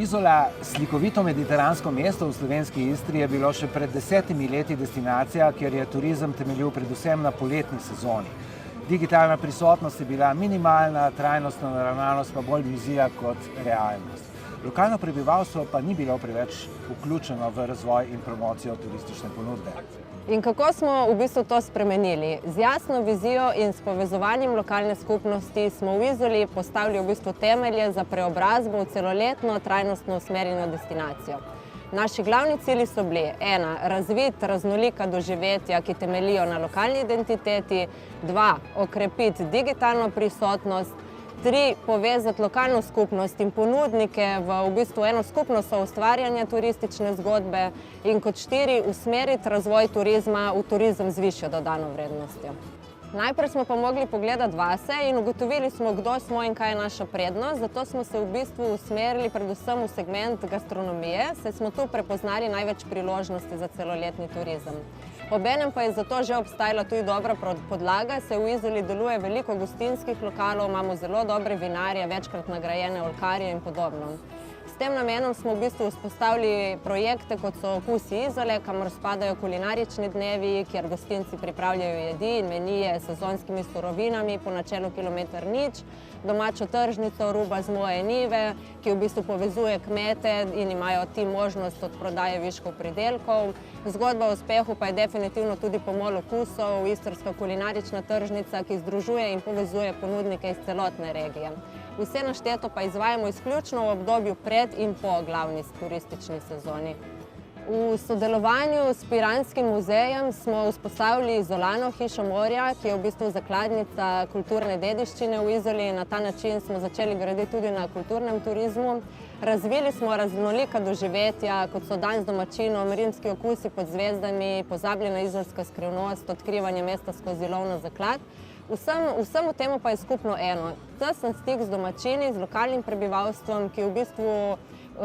Izola, slikovito mediteransko mesto v slovenski Istri, je bilo še pred 10 leti destinacija, kjer je turizem temeljil predvsem na poletni sezoni. Digitalna prisotnost je bila minimalna, trajnostna naravnanost pa bolj vizija kot realnost. Lokalno prebivalstvo pa ni bilo preveč vključeno v razvoj in promocijo turistične ponudbe. In kako smo v bistvu to spremenili? Z jasno vizijo in s povezovanjem lokalne skupnosti smo v Izoli postavili v bistvu temelje za preobrazbo v celoletno trajnostno usmerjeno destinacijo. Naši glavni cilji so bili: 1. Razviti raznolika doživetja, ki temeljijo na lokalni identiteti. 2. Okrepiti digitalno prisotnost. 3. Povezati lokalno skupnost in ponudnike v bistvu eno skupno soustvarjanje turistične zgodbe. In kot 4. Usmeriti razvoj turizma v turizem z višjo dodano vrednostjo. Najprej smo pa mogli pogledati vase in ugotovili smo, kdo smo in kaj je naša prednost, zato smo se v bistvu usmerili predvsem v segment gastronomije, saj smo tu prepoznali največ priložnosti za celoletni turizem. Obenem pa je zato že obstajala tudi dobra podlaga, saj v Izoli deluje veliko gostinskih lokalov, imamo zelo dobre vinarje, večkrat nagrajene oljkarje in podobno. S tem namenom smo v bistvu vzpostavili projekte, kot so Okusi Izole, kamor spadajo kulinarični dnevi, kjer gostinci pripravljajo jedi in menije s sezonskimi surovinami po načelu kilometer nič, domačo tržnico Ruba z moje njive, ki v bistvu povezuje kmete in imajo ti možnost odprodaje viškov pridelkov. Zgodba o uspehu pa je definitivno tudi Pomol okusov, istrska kulinarična tržnica, ki združuje in povezuje ponudnike iz celotne regije. Vse našteto pa izvajamo izključno v obdobju pred in po glavni turistični sezoni. V sodelovanju s Piranskim muzejem smo vzpostavili Izolano hišo morja, ki je v bistvu zakladnica kulturne dediščine v Izoli. Na ta način smo začeli graditi tudi na kulturnem turizmu. Razvili smo raznolika doživetja, kot so dan z domačinom, rimski okusi pod zvezdami, pozabljena izolska skrivnost, odkrivanje mesta skozi lov na zaklad. Vsemu temu pa je skupno eno: tesen stik z domačini, z lokalnim prebivalstvom, ki v bistvu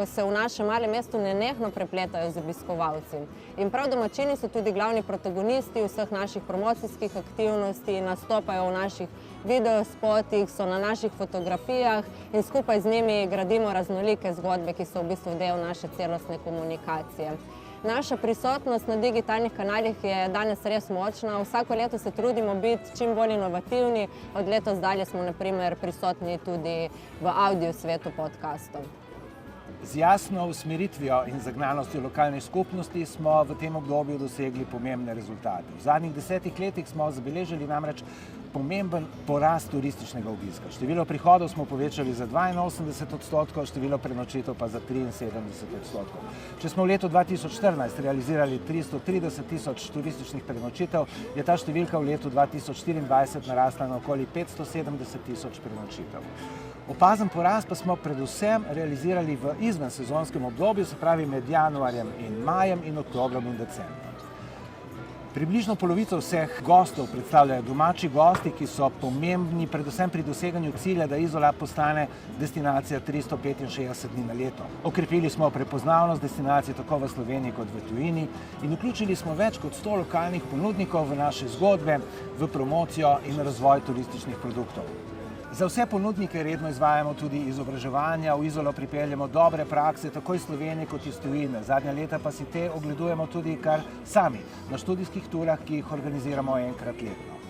se v našem malem mestu nenehno prepletajo z obiskovalci. In prav domačini so tudi glavni protagonisti vseh naših promocijskih aktivnosti, nastopajo v naših videospotih, so na naših fotografijah in skupaj z njimi gradimo raznolike zgodbe, ki so v bistvu del naše celostne komunikacije. Naša prisotnost na digitalnih kanalih je danes res močna. Vsako leto se trudimo biti čim bolj inovativni. Od letos dalje smo na primer prisotni tudi v audio svetu podcastov. Z jasno usmeritvijo in zagnanostjo lokalne skupnosti smo v tem obdobju dosegli pomembne rezultate. V zadnjih 10 letih smo zabeležili namreč pomemben porast turističnega obiska. Število prihodov smo povečali za 82%, število prenočitev pa za 73%. Če smo v letu 2014 realizirali 330 tisoč turističnih prenočitev, je ta številka v letu 2024 narasla na okoli 570 tisoč prenočitev. Opazen porast pa smo predvsem realizirali v izvensezonskem obdobju, se pravi med januarjem in majem in oktobrom in decembrom. Približno polovico vseh gostov predstavljajo domači gosti, ki so pomembni predvsem pri doseganju cilja, da Izola postane destinacija 365 dni na leto. Okrepili smo prepoznavnost destinacij tako v Sloveniji kot v tujini in vključili smo več kot 100 lokalnih ponudnikov v naše zgodbe, v promocijo in razvoj turističnih produktov. Za vse ponudnike redno izvajamo tudi izobraževanja, v Izolo pripeljemo dobre prakse tako iz Slovenije kot iz tujine. Zadnja leta pa si te ogledujemo tudi kar sami na študijskih turah, ki jih organiziramo enkrat letno.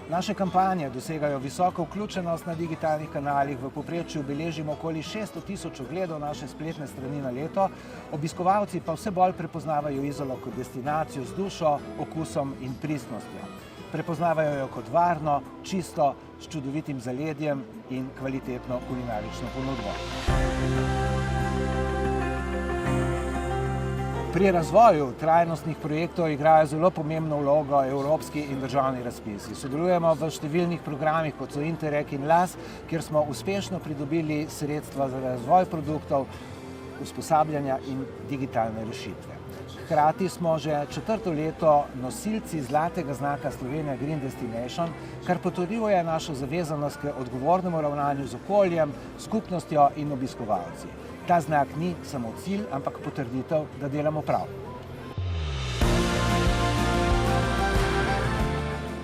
Naše kampanje dosegajo visoko vključenost na digitalnih kanalih, v povprečju beležimo okoli 600 tisoč ogledov naše spletne strani na leto, obiskovalci pa vse bolj prepoznavajo Izolo kot destinacijo z dušo, okusom in pristnostjo. Prepoznavajo jo kot varno, čisto, s čudovitim zaledjem in kvalitetno kulinarično ponudbo. Pri razvoju trajnostnih projektov igrajo zelo pomembno vlogo evropski in državni razpisi. Sodelujemo v številnih programih, kot so Interreg in LAS, kjer smo uspešno pridobili sredstva za razvoj produktov, usposabljanja in digitalne rešitve. Hkrati smo že 4. leto nosilci zlatega znaka Slovenija Green Destination, kar potrjuje našo zavezanost k odgovornemu ravnanju z okoljem, skupnostjo in obiskovalci. Ta znak ni samo cilj, ampak potrditev, da delamo prav.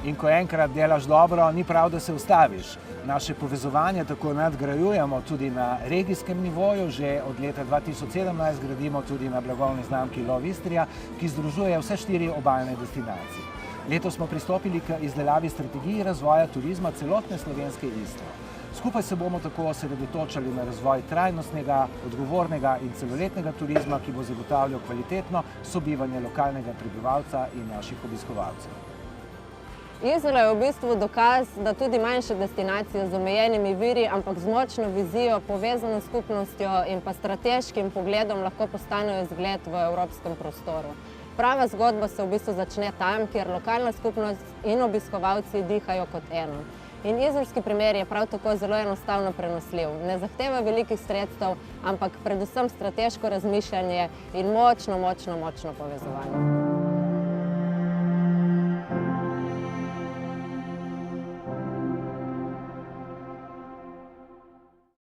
In ko enkrat delaš dobro, ni prav, da se ustaviš. Naše povezovanje tako nadgrajujemo tudi na regijskem nivoju. Že od leta 2017 gradimo tudi na blagovni znamki Love Istria, ki združuje vse 4 obalne destinacije. Letos smo pristopili k izdelavi strategiji razvoja turizma celotne slovenske Istre. Skupaj se bomo tako osredotočali na razvoj trajnostnega, odgovornega in celoletnega turizma, ki bo zagotavljal kvalitetno sobivanje lokalnega prebivalca in naših obiskovalcev. Izola je v bistvu dokaz, da tudi manjše destinacije z omejenimi viri, ampak z močno vizijo, povezano skupnostjo in pa strateškim pogledom lahko postanejo zgled v evropskem prostoru. Prava zgodba se v bistvu začne tam, kjer lokalna skupnost in obiskovalci dihajo kot eno. In izolski primer je prav tako zelo enostavno prenosljiv. Ne zahteva velikih sredstev, ampak predvsem strateško razmišljanje in močno povezovanje.